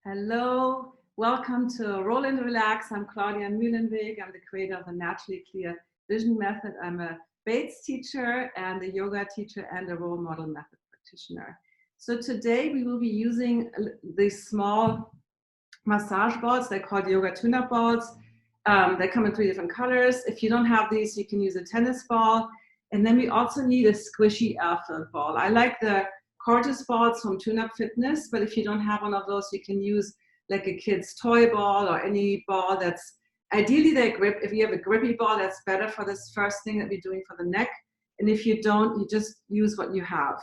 Hello, welcome to Roll and Relax. I'm Claudia Muehlenweg. I'm the creator of the Naturally Clear Vision Method. I'm a Bates teacher and a yoga teacher and a role model method practitioner. So today we will be using these small massage balls. They're called yoga tune-up balls. They come in 3 different colors. If you don't have these, you can use a tennis ball. And then we also need a squishy air-filled ball. I like the COREGEOUS balls from TUNEUPFITNESS, but if you don't have one of those, you can use like a kid's toy ball or any ball that's ideally they grip. If you have a grippy ball, that's better for this first thing that we're doing for the neck. And if you don't, you just use what you have.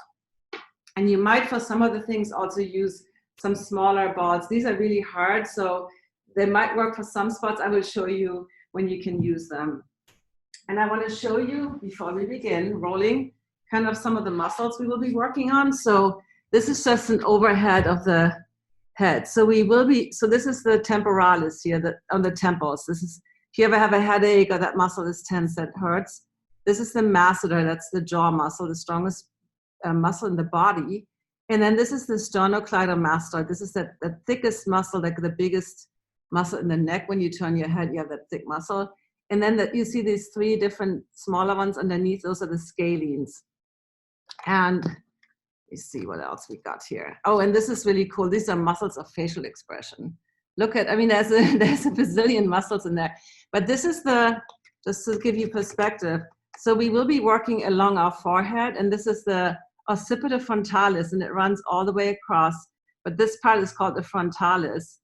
And you might, for some of the things, also use some smaller balls. These are really hard, so they might work for some spots. I will show you when you can use them. And I want to show you, before we begin, rolling kind of some of the muscles we will be working on. So this is just an overhead of the head. So this is the temporalis here, on the temples. This is, if you ever have a headache or that muscle is tense, that hurts. This is the masseter, that's the jaw muscle, the strongest muscle in the body. And then this is the sternocleidomastoid. This is the thickest muscle, like the biggest muscle in the neck. When you turn your head, you have that thick muscle. And then you see these 3 different smaller ones underneath. Those are the scalenes. And you see what else we got here. Oh, and this is really cool. These are muscles of facial expression. Look at, I mean, there's a bazillion muscles in there. But this is just to give you perspective. So we will be working along our forehead, and this is the occipiter frontalis, and it runs all the way across. But this part is called the frontalis.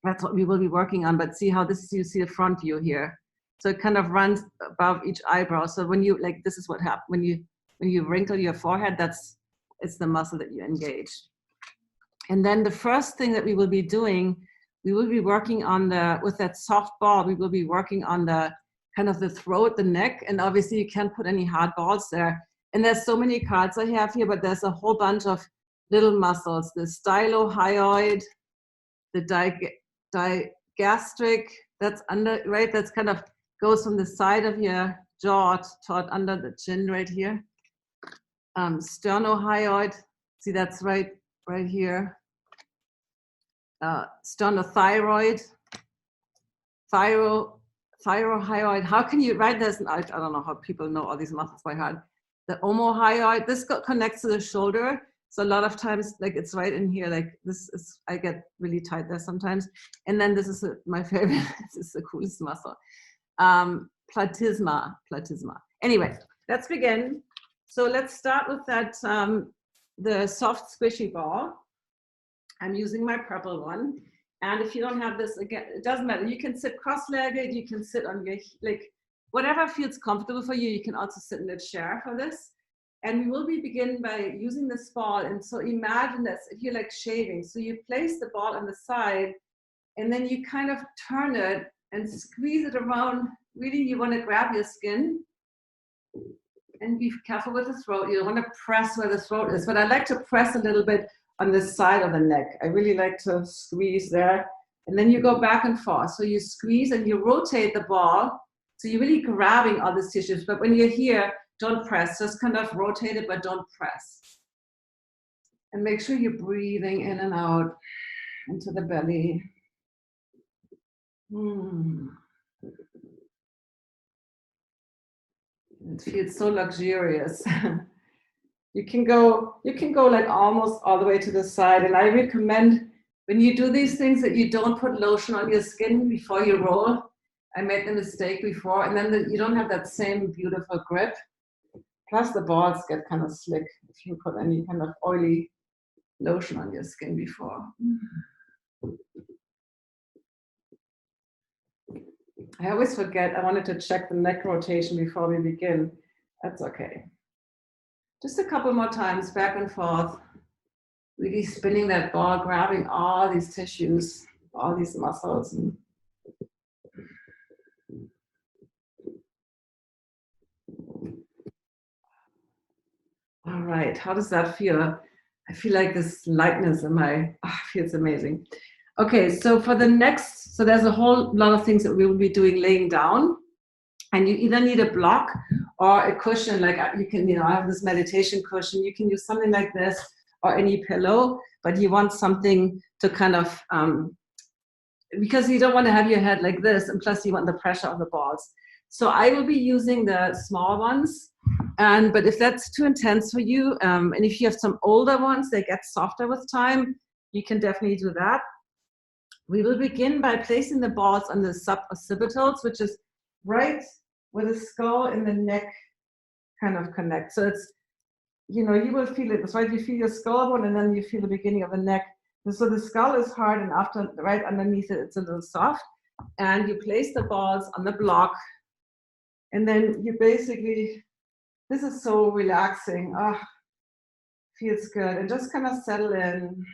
That's what we will be working on. But see how this is, you see the front view here. So it kind of runs above each eyebrow. So when you, like, this is what happens when you wrinkle your forehead, it's the muscle that you engage. And then the first thing that we will be doing, we will be working on with that soft ball, we will be working on the kind of the throat, the neck, and obviously you can't put any hard balls there. And there's so many cards I have here, but there's a whole bunch of little muscles, the stylohyoid, the digastric, that's under, right? That's kind of goes from the side of your jaw toward under the chin right here. Sternohyoid, see that's right here. Sternothyroid, thyrohyoid. How can you write this? I don't know how people know all these muscles by heart. The omohyoid, this connects to the shoulder. So a lot of times, like it's right in here, like this is, I get really tight there sometimes. And then this is my favorite, this is the coolest muscle. Platysma. Anyway, let's begin. So let's start with that, the soft squishy ball. I'm using my purple one. And if you don't have this, again, it doesn't matter. You can sit cross-legged, you can sit on your, like, whatever feels comfortable for you. You can also sit in a chair for this. And we will begin by using this ball. And so imagine this, if you're like shaving. So you place the ball on the side, and then you kind of turn it and squeeze it around. Really, you want to grab your skin. And be careful with the throat. You don't want to press where the throat is. But I like to press a little bit on the side of the neck. I really like to squeeze there. And then you go back and forth. So you squeeze and you rotate the ball. So you're really grabbing all these tissues. But when you're here, don't press. Just kind of rotate it, but don't press. And make sure you're breathing in and out into the belly. It feels so luxurious. You can go like almost all the way to the side. And I recommend when you do these things that you don't put lotion on your skin before you roll. I made the mistake before, and then you don't have that same beautiful grip. Plus the balls get kind of slick if you put any kind of oily lotion on your skin before. I always forget, I wanted to check the neck rotation before we begin. That's okay. Just a couple more times, back and forth. Really spinning that ball, grabbing all these tissues, all these muscles. All right, how does that feel? I feel like this lightness in my, feels amazing. Okay, so for the next, so there's a whole lot of things that we will be doing laying down. And you either need a block or a cushion, like you can, I have this meditation cushion. You can use something like this or any pillow, but you want something to kind of, because you don't want to have your head like this, and plus you want the pressure of the balls. So I will be using the small ones, but if that's too intense for you, and if you have some older ones, they get softer with time, you can definitely do that. We will begin by placing the balls on the suboccipitals, which is right where the skull and the neck kind of connect. So it's, you know, you will feel it. It's right, you feel your skull bone, and then you feel the beginning of the neck. So the skull is hard, and after, right underneath it, it's a little soft. And you place the balls on the block, and then you basically, this is so relaxing. Ah, feels good. And just kind of settle in.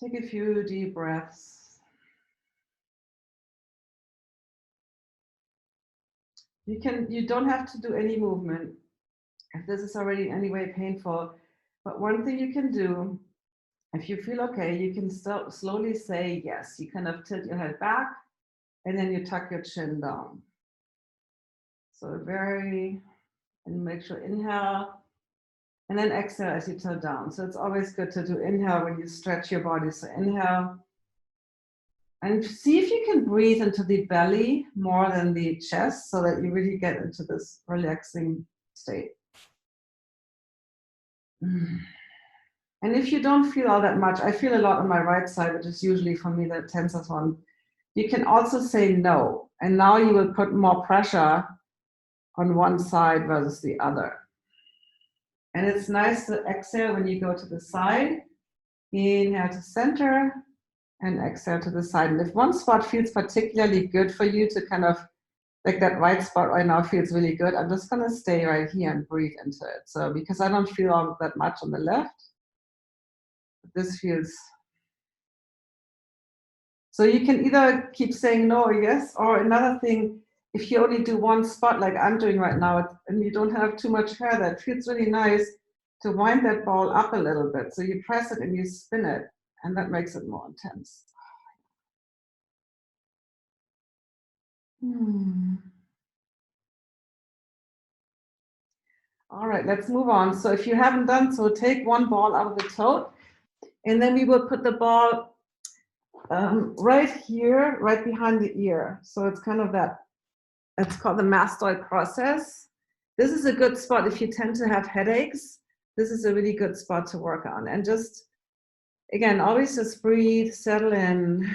Take a few deep breaths. You don't have to do any movement if this is already in any way painful. But one thing you can do, if you feel okay, you can slowly say yes. You kind of tilt your head back, and then you tuck your chin down. So and make sure inhale, and then exhale as you tilt down. So it's always good to do inhale when you stretch your body. So inhale, and see if you can breathe into the belly more than the chest, so that you really get into this relaxing state. And if you don't feel all that much, I feel a lot on my right side, which is usually for me the tensest one. You can also say no, and now you will put more pressure on one side versus the other. And it's nice to exhale when you go to the side. Inhale to center, and exhale to the side. And if one spot feels particularly good for you to kind of, like that right spot right now feels really good, I'm just gonna stay right here and breathe into it. So because I don't feel all that much on the left, this feels. So you can either keep saying no or yes, or another thing, if you only do one spot like I'm doing right now, and you don't have too much hair, that feels really nice to wind that ball up a little bit. So you press it and you spin it, and that makes it more intense. All right, let's move on. So if you haven't done so, take one ball out of the tote, and then we will put the ball right here, right behind the ear. So it's kind of that, it's called the mastoid process. This is a good spot if you tend to have headaches. This is a really good spot to work on. And just, again, always just breathe, settle in.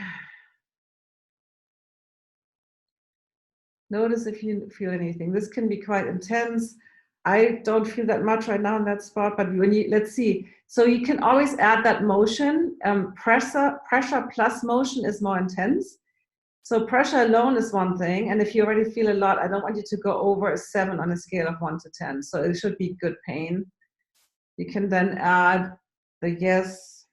Notice if you feel anything. This can be quite intense. I don't feel that much right now in that spot, but when you, let's see. So you can always add that motion. Pressure plus motion is more intense. So pressure alone is one thing. And if you already feel a lot, I don't want you to go over a 7 on a scale of 1 to 10. So it should be good pain. You can then add the yes.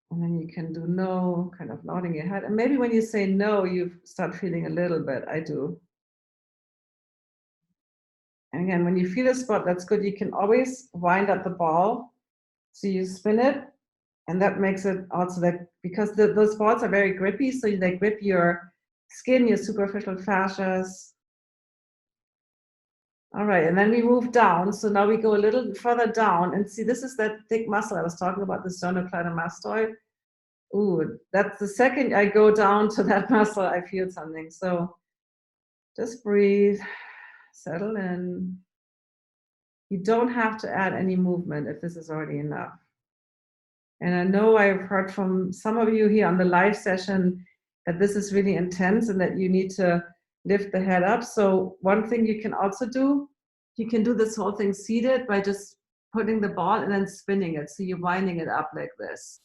And then you can do no, kind of nodding your head. And maybe when you say no, you start feeling a little bit. I do. And again, when you feel a spot, that's good. You can always wind up the ball. So you spin it, and that makes it also that, because those balls are very grippy, so they grip your skin, your superficial fascias. All right, and then we move down. So now we go a little further down, and see, this is that thick muscle I was talking about, the sternocleidomastoid. Ooh, that's the second I go down to that muscle, I feel something. So just breathe, settle in. You don't have to add any movement if this is already enough. And I know I've heard from some of you here on the live session that this is really intense and that you need to lift the head up. So one thing you can also do, you can do this whole thing seated by just putting the ball and then spinning it. So you're winding it up like this.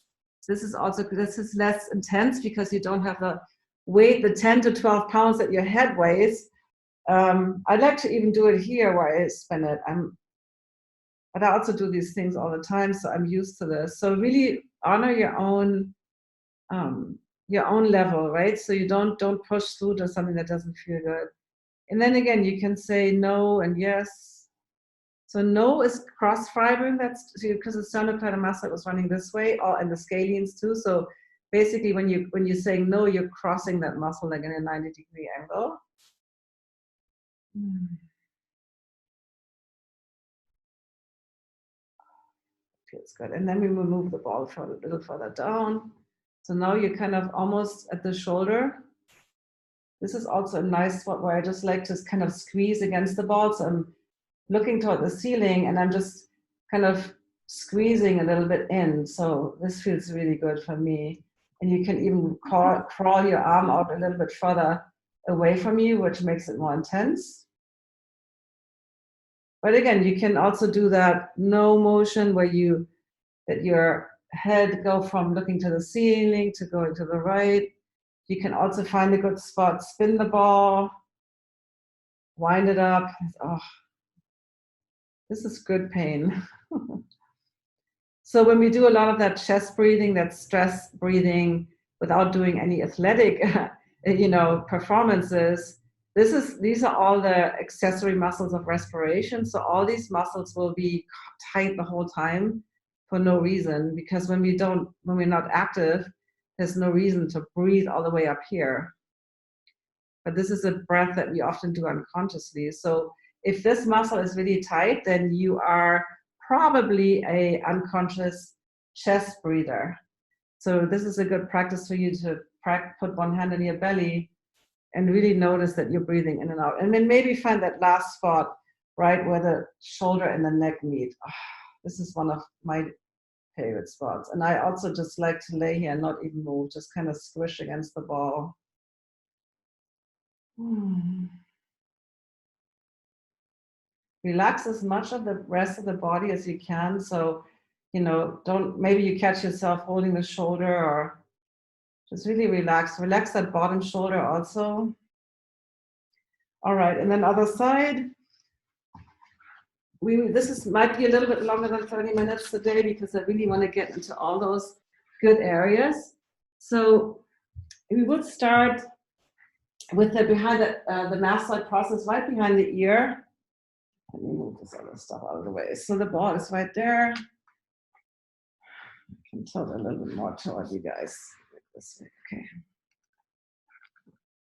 This is less intense because you don't have the weight, the 10 to 12 pounds that your head weighs. I like to even do it here where I spin it. But I also do these things all the time, so I'm used to this. So really honor your own level, right? So you don't push through to something that doesn't feel good. And then again, you can say no and yes. So no is cross fibering. That's because the sternocleidomastoid was running this way, and the scalenes too. So basically, when you're saying no, you're crossing that muscle like in a 90-degree angle. That's good. And then we will move the ball a little further down. So now you're kind of almost at the shoulder. This is also a nice spot where I just like to kind of squeeze against the ball. So I'm looking toward the ceiling and I'm just kind of squeezing a little bit in. So this feels really good for me. And you can even crawl your arm out a little bit further away from you, which makes it more intense. But again, you can also do that no motion where you let your head go from looking to the ceiling to going to the right. You can also find a good spot, spin the ball, wind it up. Oh, this is good pain. So when we do a lot of that chest breathing, that stress breathing, without doing any athletic, performances, these are all the accessory muscles of respiration. So all these muscles will be tight the whole time for no reason, because when we're not active, there's no reason to breathe all the way up here. But this is a breath that we often do unconsciously. So if this muscle is really tight, then you are probably a unconscious chest breather. So this is a good practice for you to put one hand on your belly and really notice that you're breathing in and out. And then maybe find that last spot, right where the shoulder and the neck meet. Oh, this is one of my favorite spots. And I also just like to lay here and not even move, just kind of squish against the ball. Relax as much of the rest of the body as you can. So, maybe you catch yourself holding the shoulder, or just really relax. Relax that bottom shoulder also. All right, and then other side. This might be a little bit longer than 30 minutes today because I really want to get into all those good areas. So we would start with the mastoid process right behind the ear. Let me move this other stuff out of the way. So the ball is right there. I can tilt a little bit more toward you guys. This way. Okay.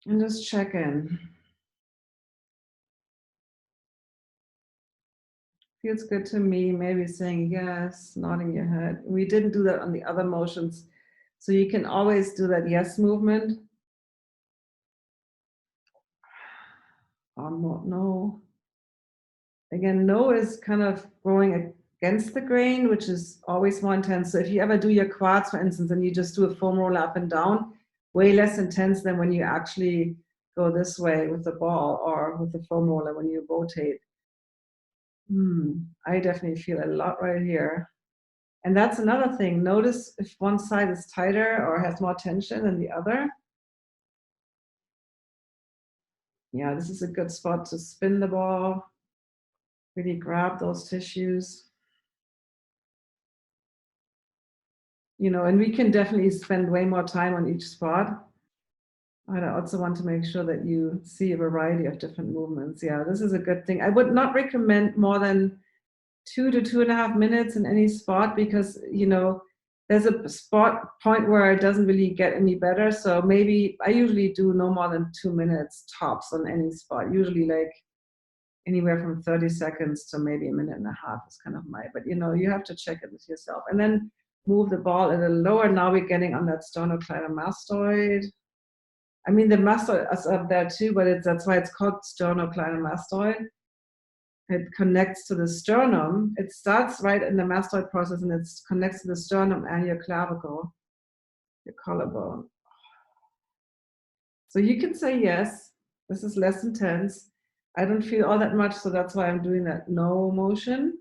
And just check in. Feels good to me. Maybe saying yes, nodding your head. We didn't do that on the other motions. So you can always do that yes movement. Or no. Again, no is kind of going against the grain, which is always more intense. So if you ever do your quads, for instance, and you just do a foam roll up and down, way less intense than when you actually go this way with the ball or with the foam roller when you rotate. I definitely feel a lot right here. And that's another thing. Notice if one side is tighter or has more tension than the other. Yeah, this is a good spot to spin the ball. Really grab those tissues. And we can definitely spend way more time on each spot. I also want to make sure that you see a variety of different movements. Yeah, this is a good thing. I would not recommend more than 2 to 2.5 minutes in any spot because, there's a point where it doesn't really get any better. So maybe I usually do no more than 2 minutes tops on any spot. Usually like anywhere from 30 seconds to maybe 1.5 minutes is kind of but you have to check it with yourself. And then move the ball a little lower. Now we're getting on that sternocleidomastoid. I mean, the mastoid is up there too, but that's why it's called sternocleidomastoid. It connects to the sternum. It starts right in the mastoid process and it connects to the sternum and your clavicle, your collarbone. So you can say yes, this is less intense. I don't feel all that much, so that's why I'm doing that no motion.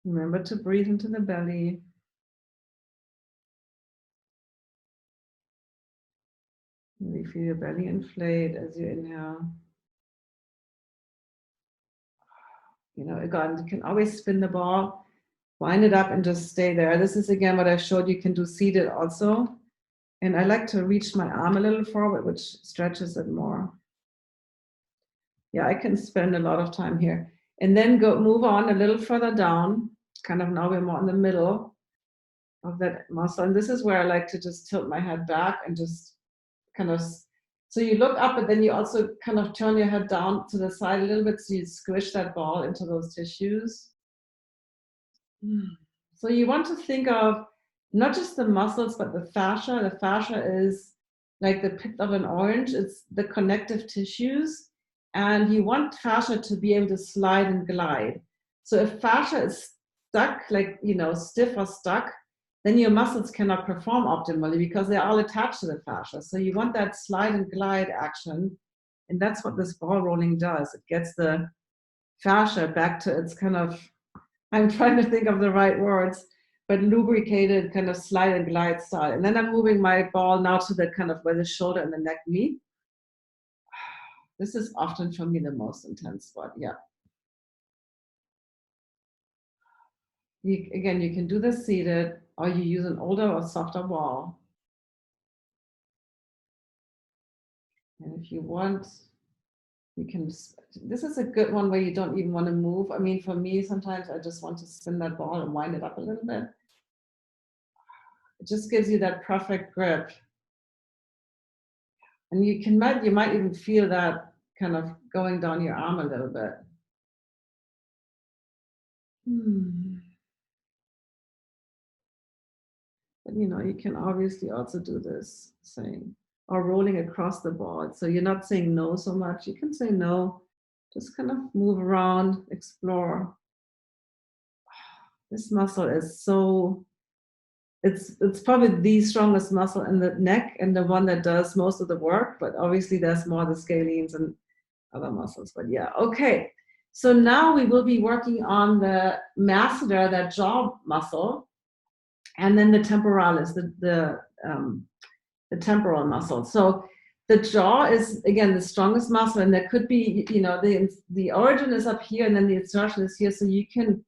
Remember to breathe into the belly. Really feel your belly inflate as you inhale. Again, you can always spin the ball, wind it up and just stay there. This is again what I showed you can do seated also. And I like to reach my arm a little forward, which stretches it more. Yeah, I can spend a lot of time here. And then move on a little further down. Kind of now we're more in the middle of that muscle. And this is where I like to just tilt my head back and just kind of, so you look up, but then you also kind of turn your head down to the side a little bit, so you squish that ball into those tissues. So you want to think of not just the muscles, but the fascia. The fascia is like the pith of an orange. It's the connective tissues. And you want fascia to be able to slide and glide. So if fascia is stuck, like, stiff or stuck, then your muscles cannot perform optimally because they're all attached to the fascia. So you want that slide and glide action. And that's what this ball rolling does. It gets the fascia back to its kind of, I'm trying to think of the right words, but lubricated kind of slide and glide style. And then I'm moving my ball now to the kind of where the shoulder and the neck meet. This is often for me the most intense spot. Yeah. Again, you can do this seated, or you use an older or softer ball. And if you want, you can, this is a good one where you don't even want to move. I mean, for me, sometimes I just want to spin that ball and wind it up a little bit. It just gives you that perfect grip. And you might even feel that kind of going down your arm a little bit. But you can obviously also do this saying, or rolling across the board. So you're not saying no so much. You can say no, just kind of move around, explore. This muscle is so, it's probably the strongest muscle in the neck and the one that does most of the work, but obviously there's more the scalenes and other muscles. But yeah, okay. So now we will be working on the masseter, that jaw muscle, and then the temporalis, the temporal muscle. So the jaw is, again, the strongest muscle, and there could be, the origin is up here and then the insertion is here. So you can,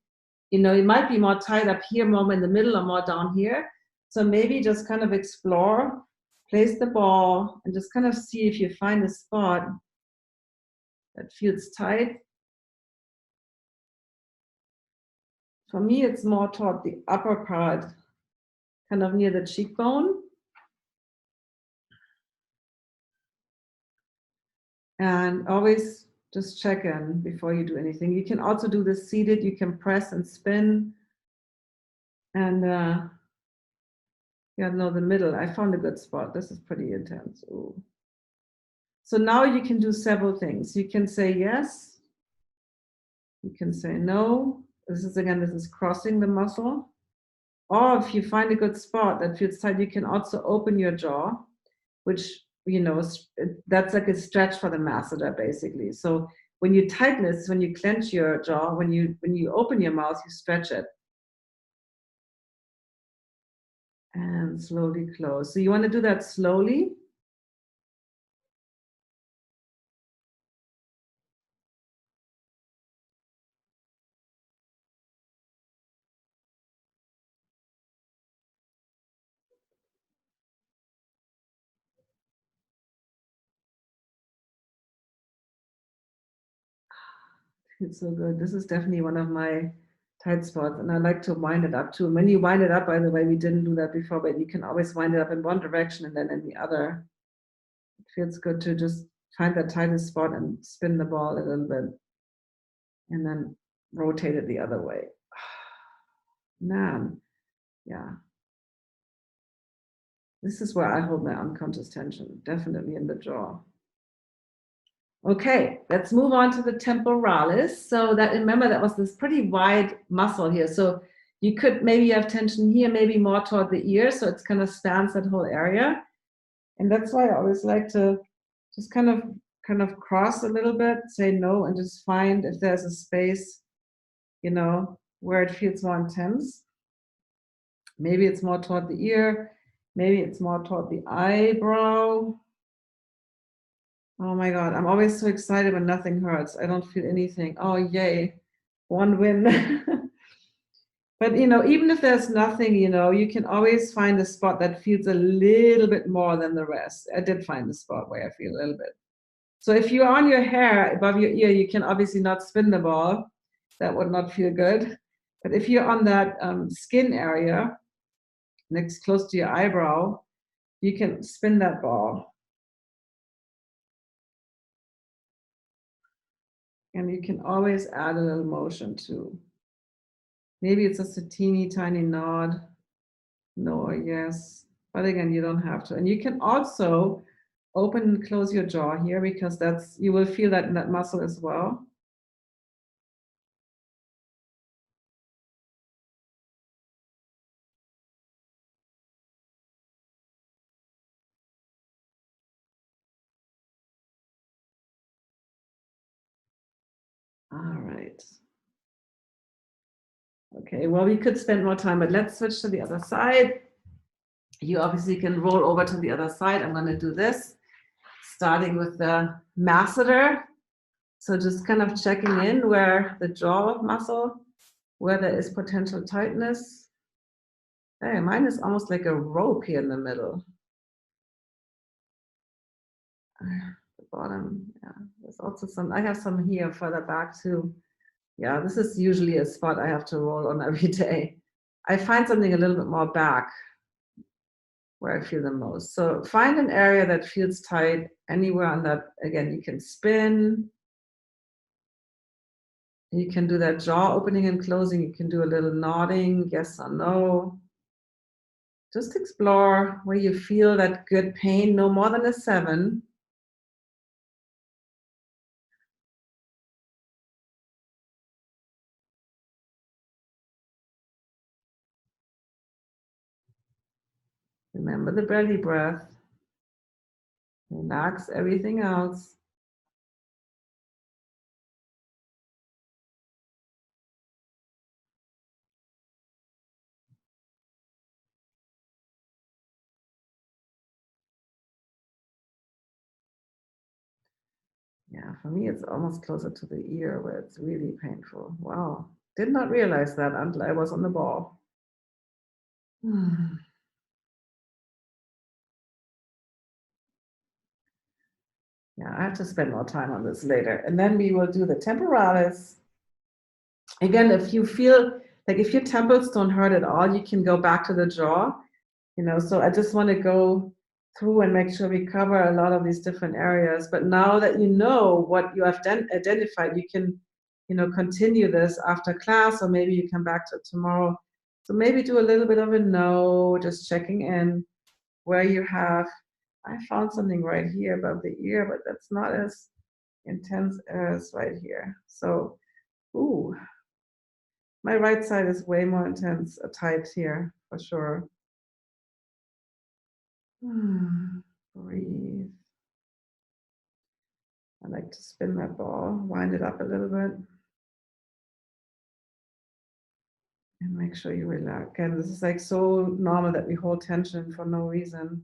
it might be more tight up here, more in the middle, or more down here. So maybe just kind of explore, place the ball, and just kind of see if you find a spot that feels tight. For me, it's more toward the upper part, kind of near the cheekbone. And always just check in before you do anything. You can also do this seated. You can press and spin. And yeah, no, the middle. I found a good spot. This is pretty intense. Ooh. So now you can do several things. You can say yes. You can say no. This is crossing the muscle. Or if you find a good spot that feels tight, you can also open your jaw, which, that's like a stretch for the masseter, basically. So when you tightness, when you clench your jaw, when you open your mouth, you stretch it. And slowly close. So you want to do that slowly. It's so good. This is definitely one of my tight spots, and I like to wind it up too. And when you wind it up, by the way, we didn't do that before, but you can always wind it up in one direction and then in the other. It feels good to just find that tightest spot and spin the ball a little bit and then rotate it the other way. Man, yeah. This is where I hold my unconscious tension, definitely in the jaw. Okay, let's move on to the temporalis. So that, remember, that was this pretty wide muscle here. So you could maybe have tension here, maybe more toward the ear. So it's kind of spans that whole area. And that's why I always like to just kind of cross a little bit, say no, and just find if there's a space, where it feels more intense. Maybe it's more toward the ear. Maybe it's more toward the eyebrow. Oh my God, I'm always so excited when nothing hurts. I don't feel anything. Oh, yay, one win. But, even if there's nothing, you can always find a spot that feels a little bit more than the rest. I did find the spot where I feel a little bit. So if you're on your hair above your ear, you can obviously not spin the ball. That would not feel good. But if you're on that skin area, next close to your eyebrow, you can spin that ball. And you can always add a little motion too. Maybe it's just a teeny tiny nod. No or yes. But again, you don't have to. And you can also open and close your jaw here because that's, you will feel that in that muscle as well. All right. Okay, well, we could spend more time, but let's switch to the other side. You obviously can roll over to the other side. I'm going to do this, starting with the masseter. So just kind of checking in where the jaw muscle, where there is potential tightness. Hey, mine is almost like a rope here in the middle. The bottom, yeah. There's also some, I have some here further back too. Yeah, this is usually a spot I have to roll on every day. I find something a little bit more back where I feel the most. So find an area that feels tight anywhere on that. Again, you can spin. You can do that jaw opening and closing. You can do a little nodding, yes or no. Just explore where you feel that good pain, no more than a 7. Remember the belly breath. Relax everything else. Yeah, for me, it's almost closer to the ear where it's really painful. Wow. Did not realize that until I was on the ball. Yeah, I have to spend more time on this later. And then we will do the temporalis. Again, if you feel like if your temples don't hurt at all, you can go back to the jaw. So I just want to go through and make sure we cover a lot of these different areas. But now that you know what you have identified, you can, continue this after class, or maybe you come back to it tomorrow. So maybe do a little bit of a no, just checking in where you have. I found something right here above the ear, but that's not as intense as right here. So, ooh, my right side is way more intense, tight here for sure. Breathe. I like to spin that ball, wind it up a little bit, and make sure you relax. And this is like so normal that we hold tension for no reason.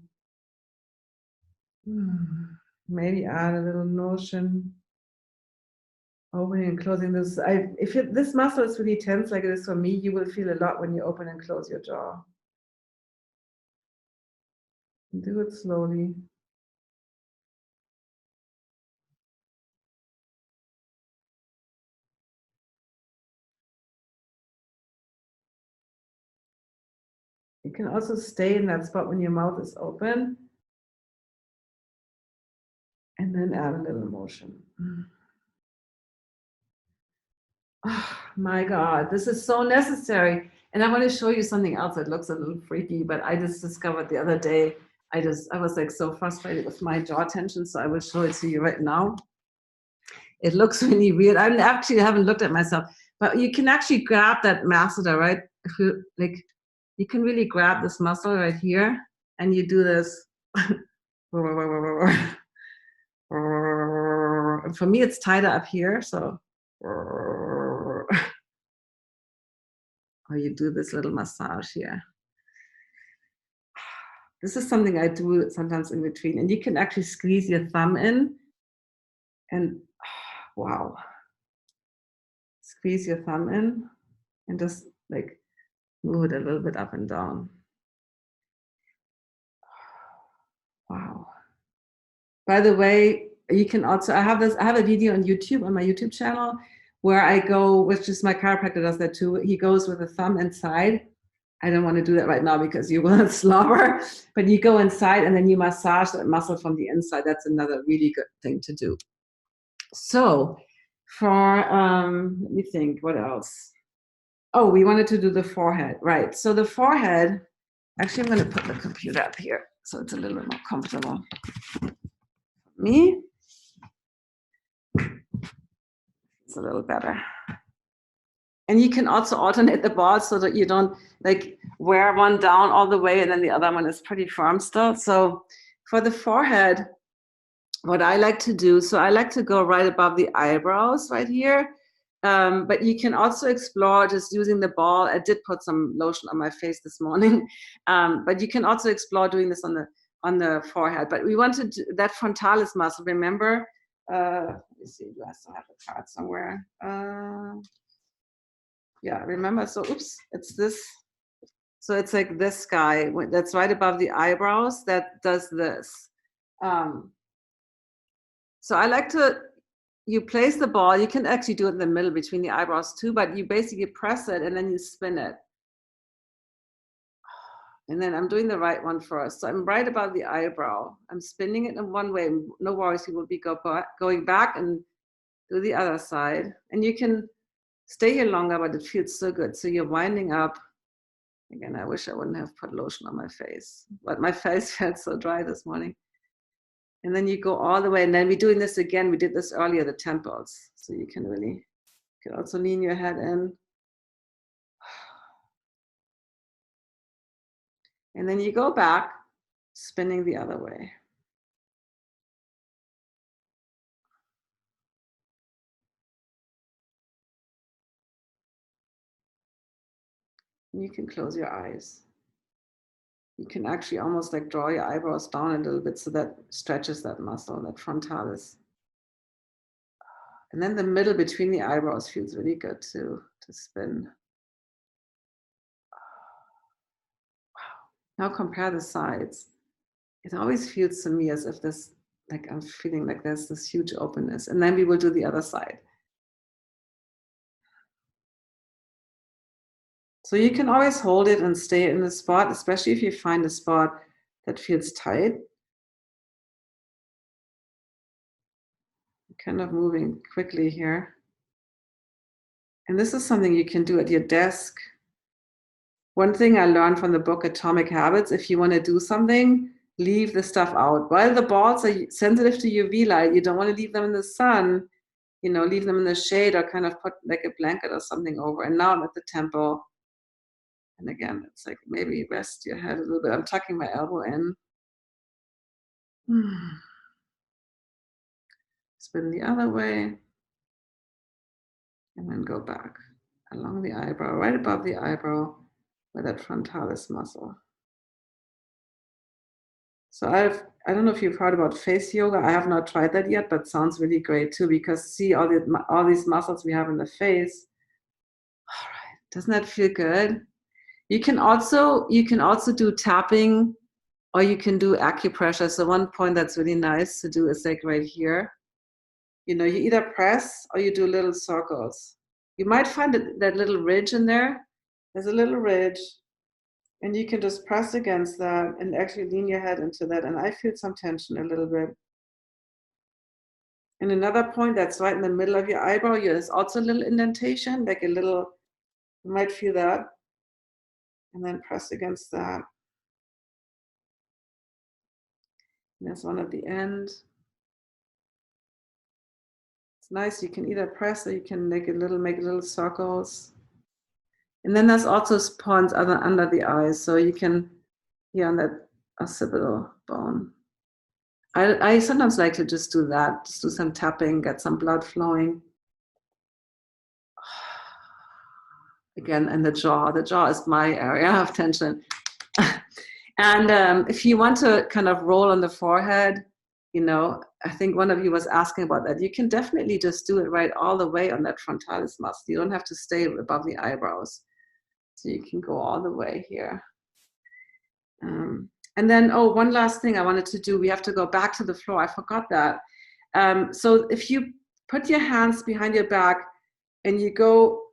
Maybe add a little motion, opening and closing this. If this muscle is really tense like it is for me, you will feel a lot when you open and close your jaw. Do it slowly. You can also stay in that spot when your mouth is open, and then add a little motion. Oh my God, this is so necessary. And I want to show you something else that looks a little freaky, but I just discovered the other day. I was like so frustrated with my jaw tension, so I will show it to you right now. It looks really weird. I actually haven't looked at myself, but you can actually grab that masseter, right? If you like, you can really grab this muscle right here, and you do this. And for me, it's tighter up here, so. Or you do this little massage here. This is something I do sometimes in between, and you can actually squeeze your thumb in and wow, squeeze your thumb in and just like move it a little bit up and down. Wow. By the way, you can also, I have a video on YouTube, on my YouTube channel, where I go, which is my chiropractor does that too. He goes with the thumb inside. I don't want to do that right now because you will slobber, but you go inside and then you massage that muscle from the inside. That's another really good thing to do. So for, let me think, what else? Oh, we wanted to do the forehead, right? So the forehead, actually, I'm going to put the computer up here so it's a little bit more comfortable for me. It's a little better. And you can also alternate the balls so that you don't like wear one down all the way and then the other one is pretty firm still. So for the forehead, what I like to do, so I like to go right above the eyebrows right here. But you can also explore just using the ball. I did put some lotion on my face this morning, but you can also explore doing this on the forehead. But we want to do that frontalis muscle. Remember? Let me see. Do I still have a card somewhere? Yeah. Remember? So, oops. It's this. So it's like this guy that's right above the eyebrows that does this. So I like to. You place the ball, you can actually do it in the middle between the eyebrows too, but you basically press it and then you spin it. And then I'm doing the right one first. So I'm right above the eyebrow. I'm spinning it in one way. No worries, you will be going back and do the other side. And you can stay here longer, but it feels so good. So you're winding up. Again, I wish I wouldn't have put lotion on my face, but my face felt so dry this morning. And then you go all the way, and then we're doing this again. We did this earlier, the temples. So you can also lean your head in. And then you go back, spinning the other way. And you can close your eyes. You can actually almost like draw your eyebrows down a little bit so that stretches that muscle, that frontalis. And then the middle between the eyebrows feels really good too, to spin. Wow. Now compare the sides. It always feels to me as if this, like I'm feeling like there's this huge openness. And then we will do the other side. So you can always hold it and stay in the spot, especially if you find a spot that feels tight. Kind of moving quickly here. And this is something you can do at your desk. One thing I learned from the book Atomic Habits, if you want to do something, leave the stuff out. While the balls are sensitive to UV light, you don't want to leave them in the sun, leave them in the shade or kind of put like a blanket or something over. And now I'm at the temple. And again, it's like maybe rest your head a little bit. I'm tucking my elbow in. Spin the other way. And then go back along the eyebrow, right above the eyebrow, with that frontalis muscle. So I don't know if you've heard about face yoga. I have not tried that yet, but sounds really great too, because see all these muscles we have in the face. All right, doesn't that feel good? You can also do tapping, or you can do acupressure. So one point that's really nice to do is like right here. You either press or you do little circles. You might find that little ridge in there. There's a little ridge. And you can just press against that and actually lean your head into that. And I feel some tension a little bit. And another point that's right in the middle of your eyebrow, there's also a little indentation, like a little, you might feel that. And then press against that. And there's one at the end. It's nice. You can either press or you can make little circles. And then there's also points under the eyes. So you can, here on that occipital bone. I sometimes like to just do that, just do some tapping, get some blood flowing. Again, and the jaw is my area of tension. And if you want to kind of roll on the forehead, I think one of you was asking about that. You can definitely just do it right all the way on that frontalis muscle. You don't have to stay above the eyebrows. So you can go all the way here. And then, one last thing I wanted to do. We have to go back to the floor. I forgot that. So if you put your hands behind your back and you go,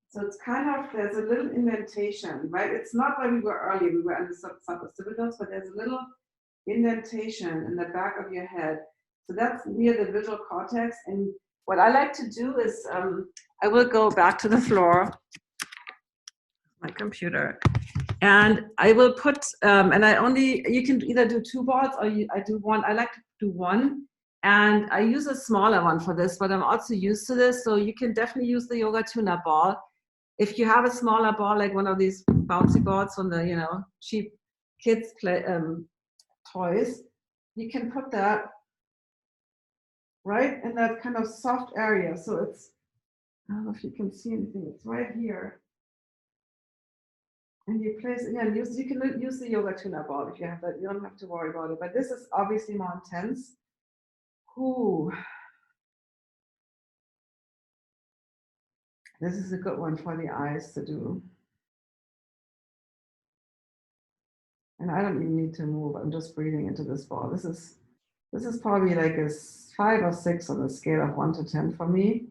so it's kind of, there's a little indentation, right? It's not where we were earlier. We were under suboccipitals, but there's a little indentation in the back of your head. So that's near the visual cortex. And what I like to do is I will go back to the floor, my computer, and I will put, and you can either do 2 balls or I do one. I like to do one, and I use a smaller one for this, but I'm also used to this. So you can definitely use the yoga tune-up ball. If you have a smaller ball, like one of these bouncy balls from the, cheap kids play toys, you can put that right in that kind of soft area. So it's, I don't know if you can see anything, it's right here. And you place, again, you can use the yoga tune-up ball if you have that. You don't have to worry about it. But this is obviously more intense. Ooh. This is a good one for the eyes to do. And I don't even need to move. I'm just breathing into this ball. This is probably like a 5 or 6 on the scale of 1 to 10 for me.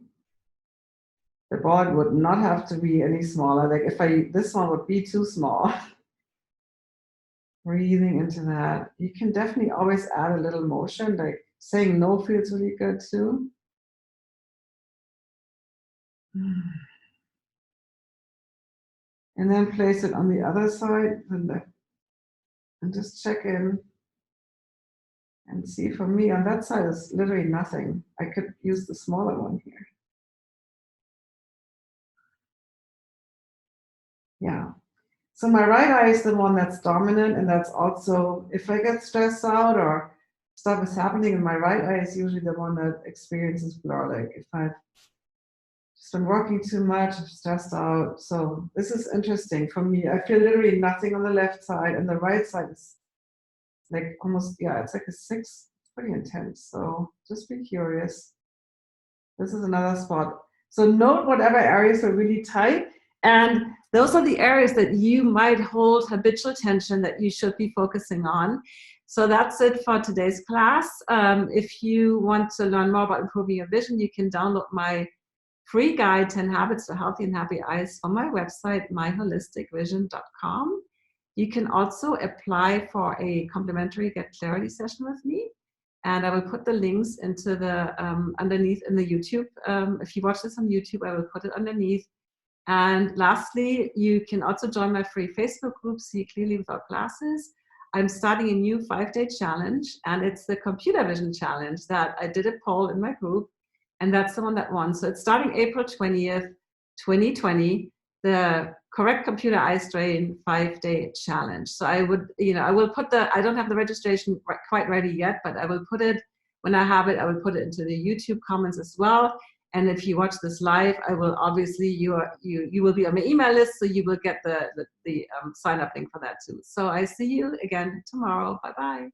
The ball would not have to be any smaller. Like if this one would be too small. Breathing into that. You can definitely always add a little motion, like saying no feels really good too. And then place it on the other side and just check in and see. For me on that side is literally nothing. I could use the smaller one here. Yeah. So my right eye is the one that's dominant, and that's also, if I get stressed out or stuff is happening, and my right eye is usually the one that experiences blur. Like if I've just been working too much, I'm stressed out. So this is interesting for me. I feel literally nothing on the left side, and the right side is like almost, yeah, it's like a 6. It's pretty intense. So just be curious. This is another spot. So note whatever areas are really tight. And those are the areas that you might hold habitual tension that you should be focusing on. So that's it for today's class. If you want to learn more about improving your vision, you can download my free guide, 10 Habits to Healthy and Happy Eyes, from my website, myholisticvision.com. You can also apply for a complimentary Get Clarity session with me. And I will put the links into the underneath in the YouTube. If you watch this on YouTube, I will put it underneath. And lastly, you can also join my free Facebook group, See Clearly Without Glasses. I'm starting a new 5-day challenge, and it's the computer vision challenge that I did a poll in my group, and that's the one that won. So it's starting April 20th, 2020, the Correct Computer Eye Strain 5-day challenge. So I will put I don't have the registration quite ready yet, but I will put it, when I have it, I will put it into the YouTube comments as well. And if you watch this live, I will obviously, you will be on my email list, so you will get the sign up link for that too. So I see you again tomorrow. Bye-bye.